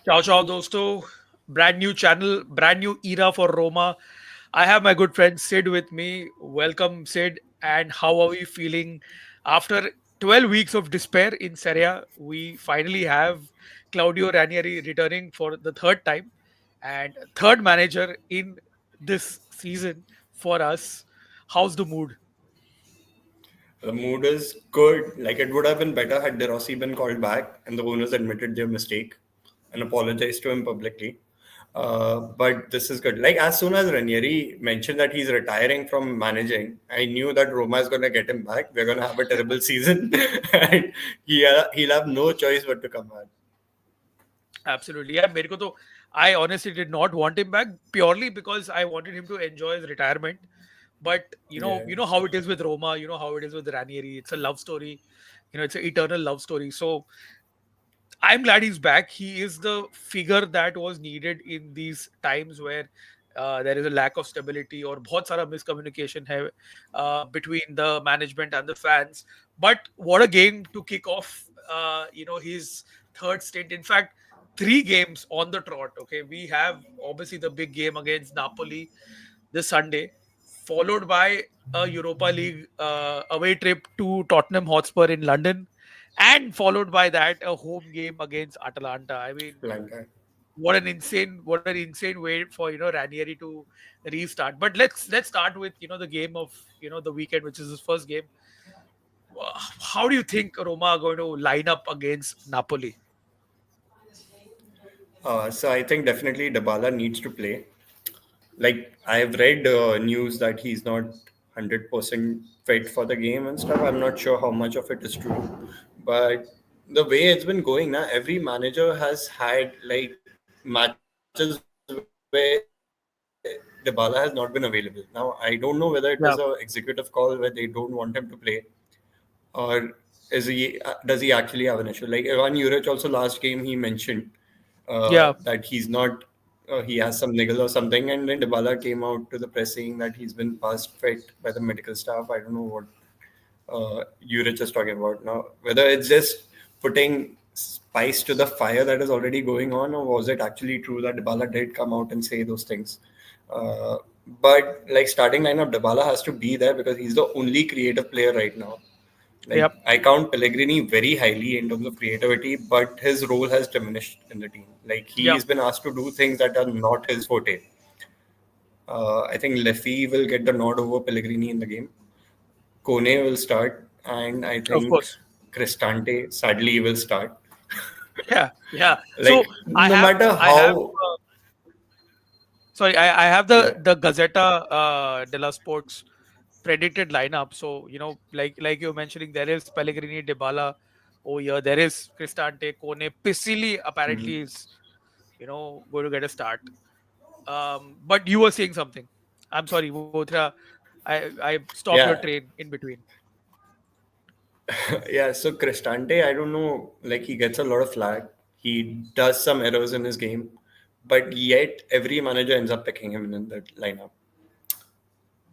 Ciao, ciao, dosto. Brand new channel, brand new era for Roma. I have my good friend Sid with me. Welcome, Sid. And how are we feeling after 12 weeks of despair in Serie? We finally have Claudio Ranieri returning for the third time and third manager in this season for us. How's the mood? The mood is good. Like it would have been better had De Rossi been called back and the owners admitted their mistake and apologized to him publicly. But this is good. Like as soon as Ranieri mentioned that he's retiring from managing, I knew that Roma is going to get him back. We're going to have a terrible season, and he'll have no choice but to come back. Absolutely. Yeah, मेरे को तो I honestly did not want him back purely because I wanted him to enjoy his retirement. But Yeah. you know how it is with Roma. You know how it is with Ranieri. It's a love story. It's an eternal love story. So I'm glad he's back. He is the figure that was needed in these times where there is a lack of stability or बहुत सारा miscommunication है between the management and the fans. But what a game to kick off, his third stint. In fact, three games on the trot. Okay, we have obviously the big game against Napoli this Sunday, followed by a Europa League away trip to Tottenham Hotspur in London, and followed by that a home game against Atalanta. I mean, Lanka. what an insane way for Ranieri to restart. But let's start with the game of the weekend, which is his first game. How do you think Roma are going to line up against Napoli? So I think definitely Dybala needs to play. Like I've read news that he's not 100% fit for the game and stuff. I'm not sure how much of it is true, but the way it's been going now, every manager has had like matches where Dybala has not been available. Now I don't know whether it was a executive call where they Yeah, don't want him to play, or does he actually have an issue? Like Ivan Juric also last game he mentioned that yeah, he has some niggle or something, and then Dybala came out to the press saying that he's been passed fit by the medical staff. I don't know what Juric is talking about now. Whether it's just putting spice to the fire that is already going on, or was it actually true that Dybala did come out and say those things? Uh, but like starting lineup, Dybala has to be there because he's the only creative player right now. yeah, Like I count Pellegrini very highly in terms of creativity, but his role has diminished in the team. Like yeah, he's been asked to do things that are not his forte. I think Lefty will get the nod over Pellegrini in the game. Kone will start, and I of think course. Cristante sadly will start. Yeah, yeah. So Like no matter I have how, sorry, I have yeah. the Gazzetta della Sports predicted lineup. So like you're mentioning, there is Pellegrini, Dybala. Oh yeah, there is Cristante, Kone, Pisilli. Apparently Mhm. is going to get a start. But you were saying something. I'm sorry, Votra. I stopped your Yeah, train in between. yeah. So Cristante, I don't know. Like he gets a lot of flack. He does some errors in his game, but yet every manager ends up picking him in the lineup.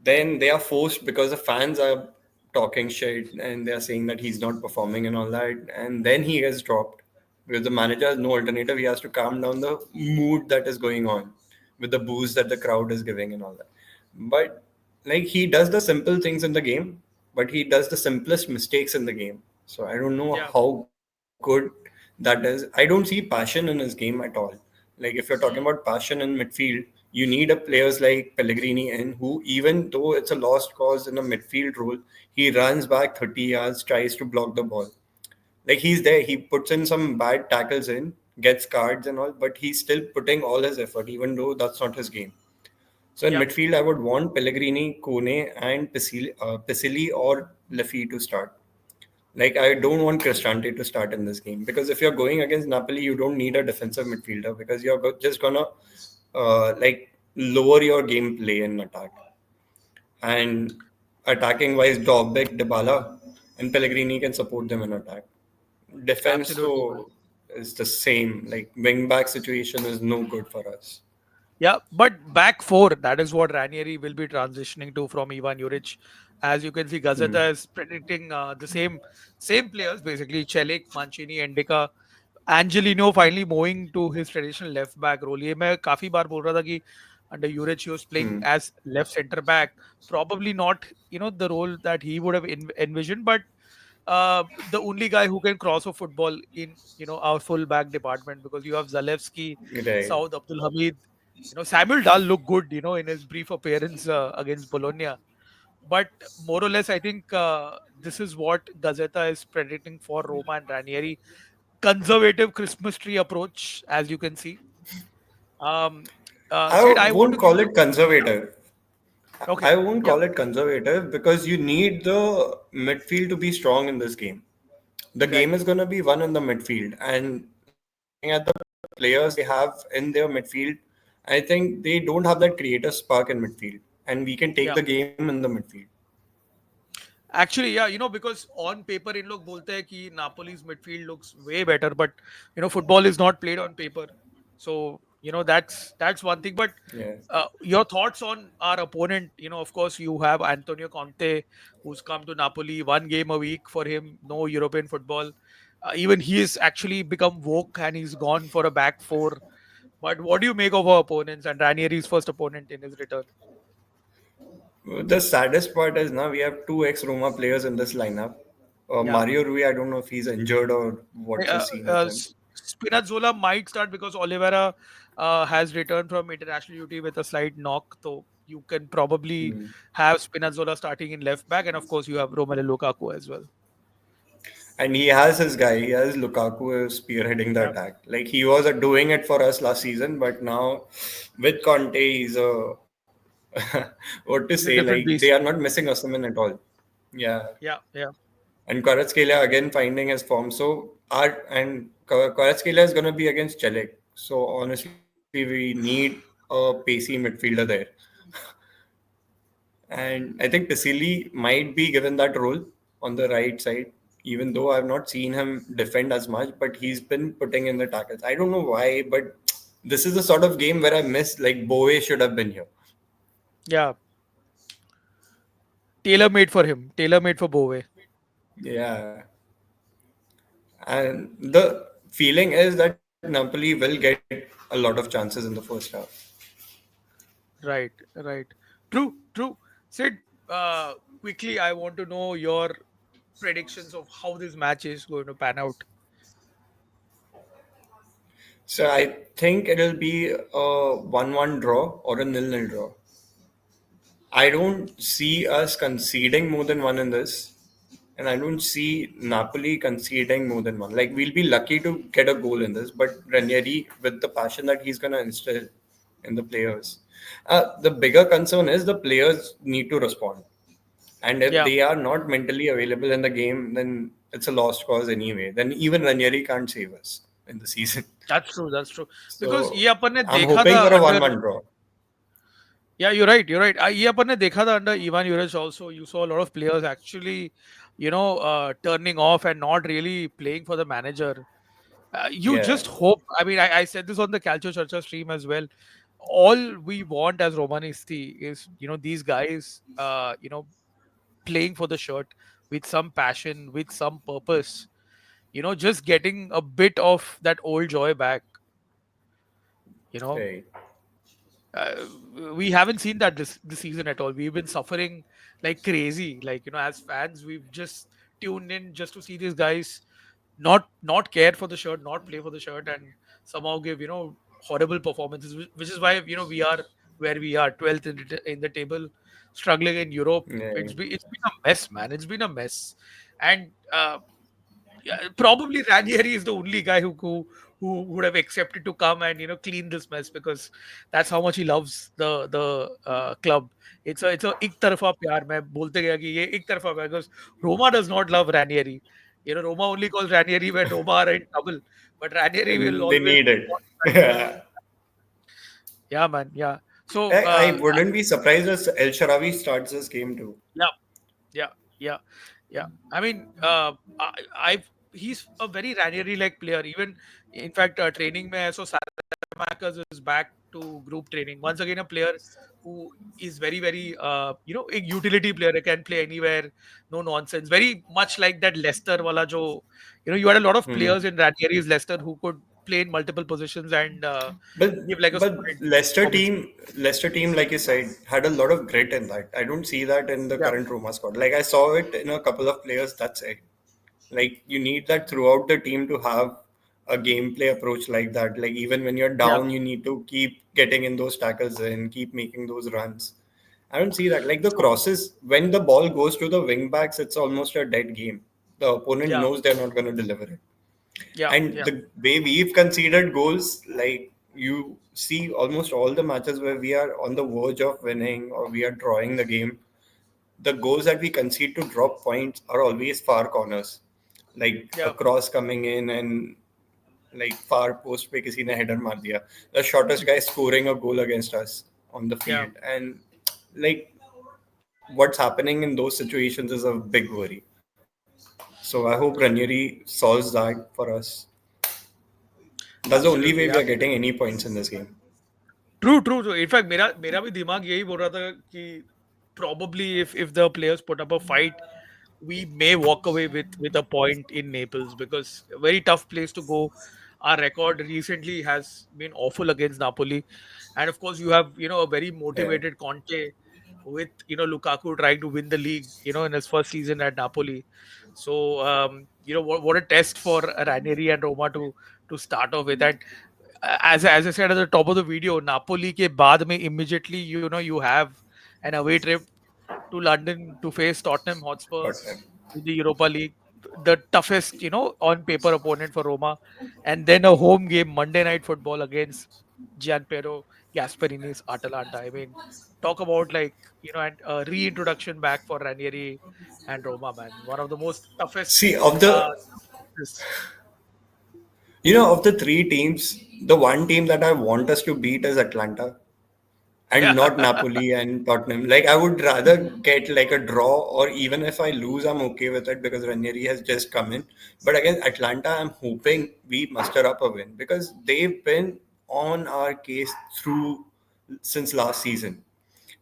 Then they are forced because the fans are talking shit and they are saying that he's not performing and all that. And then he gets dropped because the manager has no alternative. He has to calm down the mood that is going on with the booze that the crowd is giving and all that. But like he does the simple things in the game, but he does the simplest mistakes in the game. So I don't know Yeah, how good that is. I don't see passion in his game at all. Like if you're talking about passion in midfield, you need a players like Pellegrini in who, even though it's a lost cause in a midfield role, he runs back 30 yards, tries to block the ball. Like he's there, he puts in some bad tackles in, gets cards and all, but he's still putting all his effort, even though that's not his game. So in yeah, midfield, I would want Pellegrini, Kone, and Pisilli or Lafi to start. Like I don't want Cristante to start in this game because if you're going against Napoli, you don't need a defensive midfielder because you're just gonna like lower your gameplay in attack. And attacking wise, Dobek, Dybala, and Pellegrini can support them in attack. Defense absolutely, man. though is the same. Like wing back situation is no good for us. Yeah, but back four, that is what Ranieri will be transitioning to from Ivan Juric. As you can see, Gazeta Hmm. is predicting the same players, basically Celik, Mancini, and Dika. Angelino finally moving to his traditional left back role. ये मैं काफी बार बोल रहा था कि under Juric he was playing Hmm. as left center back, probably not the role that he would have envisioned, but the only guy who can cross a football in our full back department, because you have Zalewski, Right. Saud Abdul Hamid, Samuel Dahl looked good in his brief appearance against Bologna, but more or less I think this is what Gazeta is predicting for Roma and Ranieri. Conservative Christmas tree approach, as you can see. Um, I Sid, I want to won't give call you. it Yeah. conservative. Okay. I won't Yeah. call it conservative because you need the midfield to be strong in this game. The game Right. is going to be won in the midfield. And looking at the players they have in their midfield, I think they don't have that creative spark in midfield. And we can take the Yeah. game in the midfield. Actually, yeah, because on paper in log bolte hai ki Napoli's midfield looks way better, but football is not played on paper. So, that's one thing. But Yeah. your thoughts on our opponent, of course, you have Antonio Conte, who's come to Napoli, one game a week for him, no European football. Even he has actually become woke and he's gone for a back four. But what do you make of our opponents and Ranieri's first opponent in his return? The saddest part is now we have two ex-Roma players in this lineup. Yeah. Mario Rui, I don't know if he's injured or what's the scene with him. Spinazzola might start because Oliveira has returned from international duty with a slight knock. So you can probably Hmm. have Spinazzola starting in left back, and of course you have Romelu Lukaku as well. And he has his guy. He has Lukaku is spearheading the Yeah, attack. Like he was doing it for us last season, but now with Conte, he's a what to say? he's a Like different they are beast. not missing Osimhen at all. Yeah, Yeah, yeah, and Kvaratskhelia again finding his form. So our and Kvaratskhelia is gonna be against Celik. So honestly, we need a pacey midfielder there. And I think Tassili might be given that role on the right side, even though I've not seen him defend as much, but he's been putting in the tackles. I don't know why, but this is the sort of game where I miss like Bowe should have been here. yeah. Tailor made for him. Tailor made for Bowe. Yeah. And the feeling is that Napoli will get a lot of chances in the first half. Right, right. True, true. Sid, quickly, I want to know your predictions of how this match is going to pan out. So I think it'll be a 1-1 draw or a nil-nil draw. I don't see us conceding more than one in this, and I don't see Napoli conceding more than one. Like we'll be lucky to get a goal in this, but Ranieri, with the passion that he's gonna instill in the players, the bigger concern is the players need to respond, and if Yeah. they are not mentally available in the game, then it's a lost cause anyway. Then even Ranieri can't save us in the season. That's true. That's true. Because So ये अपन ने I'm देखा hoping था for a under. 1-1 draw. Yeah, you're right. You're right. ये अपन ने देखा था under Ivan Juric also. You saw a lot of players actually, turning off and not really playing for the manager. You Yeah, just hope. I mean, I said this on the Calcio Churcha stream as well. All we want as Romanisti is, these guys, playing for the shirt with some passion, with some purpose. Just getting a bit of that old joy back. You know, right. uh, we haven't seen that this season at all. We've been suffering like crazy. Like as fans, we've just tuned in just to see these guys not care for the shirt, not play for the shirt, and somehow give horrible performances. Which is why we are where we are, 12th in the table, struggling in Europe. Yeah. It's been a mess, man. It's been a mess, and yeah, probably Ranieri is the only guy who would have accepted to come and clean this mess, because that's how much he loves the club. It's a एक तरफा प्यार. मैं बोलते गया कि ये एक तरफा प्यार, because Roma does not love Ranieri. Roma only calls Ranieri when Roma are in trouble, but Ranieri will And they always need be it. on side. Yeah. Yeah, man. Yeah. So I wouldn't be surprised if El Sharawi starts this game too. yeah, yeah, yeah, yeah. I mean, I've he's a very Ranieri like player. Even in fact, training mein I saw Saelemaekers is back. to group training. Once again, a player who is very, very, a utility player, can play anywhere, no nonsense. Very much like that Leicester wala jo, you had a lot of players in Mhm. Ranieri's Leicester who could play in multiple positions and But give like a but solid performance. Leicester team, like you said, had a lot of grit in that. I don't see that in the Yeah, current Roma squad. Like I saw it in a couple of players. That's it. Like you need that throughout the team to have a gameplay approach like that. Like even when you're yeah, down, you need to keep getting in those tackles and keep making those runs. I don't see that. Like the true. crosses, when the ball goes to the wing backs, it's almost a dead game. The opponent Yeah, knows they're not going to deliver it. yeah, And yeah, the way we've conceded goals, like you see almost all the matches where we are on the verge of winning or we are drawing the game, the goals that we concede to drop points are always far corners. Like a yeah, cross coming in and like far post पे किसी ने header मार दिया. The shortest guy scoring a goal against us on the yeah. field. And like what's happening in those situations is a big worry. So I hope Ranieri solves that for us. That's the only way we Absolutely, are getting any absolutely. points in this game. True true true in fact मेरा भी दिमाग यही बोल रहा था कि probably if the players put up a fight, we may walk away with a point in Naples, because a very tough place to go. Our record recently has been awful against Napoli, and of course you have a very Yeah. motivated Conte with Lukaku trying to win the league in his first season at Napoli. So what a test for Ranieri and Roma to start off with. And as I said at the top of the video, Napoli ke baad mein immediately you have an away trip to London to face Tottenham Hotspurs Tottenham. in the Europa League, the toughest on paper opponent for Roma, and then a home game Monday Night Football against Gianpiero Gasperini's Atalanta. I mean, talk about like and a reintroduction back for Ranieri and Roma, man. One of the most toughest. See, of Uh, the this- of the three teams, the one team that I want us to beat is Atlanta and yeah, not Napoli and Tottenham. Like I would rather get like a draw, or even if I lose, I'm okay with it because Ranieri has just come in. But against Atlanta, I'm hoping we muster up a win because they've been on our case through since last season.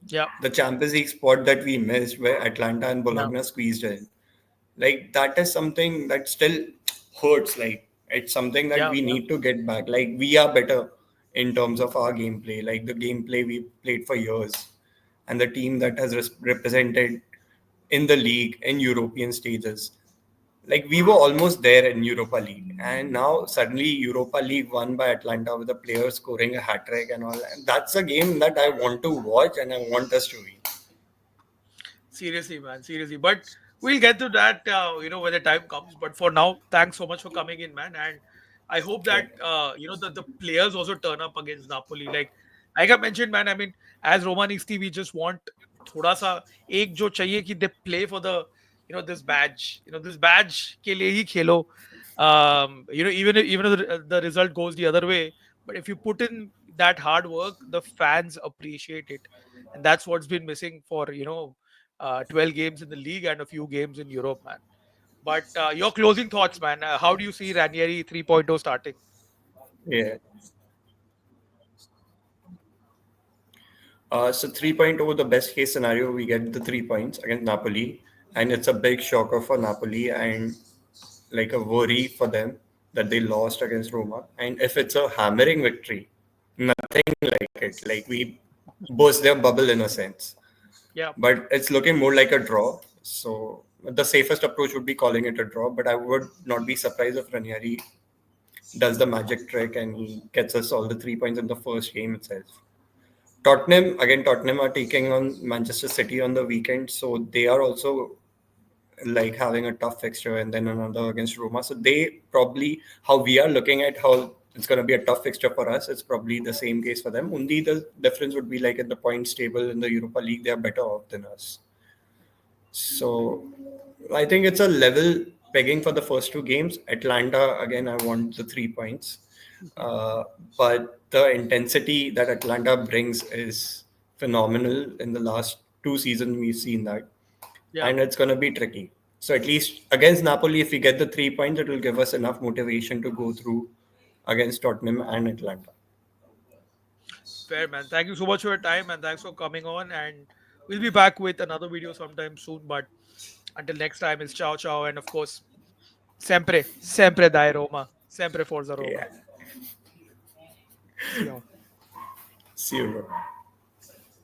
yeah, The Champions League spot that we missed, where Atlanta and yeah, Bologna squeezed in, like that is something that still hurts. Like it's something that yeah, we yeah, need to get back. Like we are better in terms of our gameplay, like the gameplay we played for years, and the team that has represented in the league in European stages. Like we were almost there in Europa League, and now suddenly Europa League won by Atlanta with a player scoring a hat trick and all. And that's a game that I want to watch and I want us to win. seriously, man, seriously. But we'll get to that, when the time comes. But for now, thanks so much for coming in, man. And I hope Yeah. that the players also turn up against Napoli. Like I mentioned, man. I mean, as Romanisti, we just want थोड़ा सा एक जो चाहिए कि they play for the this badge. This badge के लिए ही खेलो. Even if the result goes the other way, but if you put in that hard work, the fans appreciate it, and that's what's been missing for 12 games in the league and a few games in Europe, man. But your closing thoughts, man. How do you see Ranieri 3.0 starting? Yeah. So 3.0, the best case scenario, we get the 3 points against Napoli, and it's a big shocker for Napoli and like a worry for them that they lost against Roma. And if it's a hammering victory, nothing like it. Like we burst their bubble in a sense, Yeah, but it's looking more like a draw. So the safest approach would be calling it a draw. But I would not be surprised if Ranieri does the magic trick and he gets us all the 3 points in the first game itself. Tottenham are taking on Manchester City on the weekend, so they are also like having a tough fixture and then another against Roma. So they probably, how we are looking at how it's going to be a tough fixture for us, it's probably the same case for them. Only the difference would be like in the points table in the Europa League, they are better off than us. So I think it's a level pegging for the first two games. Atlanta, again, I want the 3 points. Uh, but the intensity that Atlanta brings is phenomenal. In the last two seasons, we've seen that. yeah. And it's going to be tricky. So at least against Napoli, if we get the 3 points, it will give us enough motivation to go through against Tottenham and Atlanta. Fair, man. Thank you so much for your time and thanks for coming on. And we'll be back with another video sometime soon. But until next time, it's ciao ciao. And of course, sempre, sempre dai Roma. Sempre Forza Roma. Yeah. See you. See you, bro.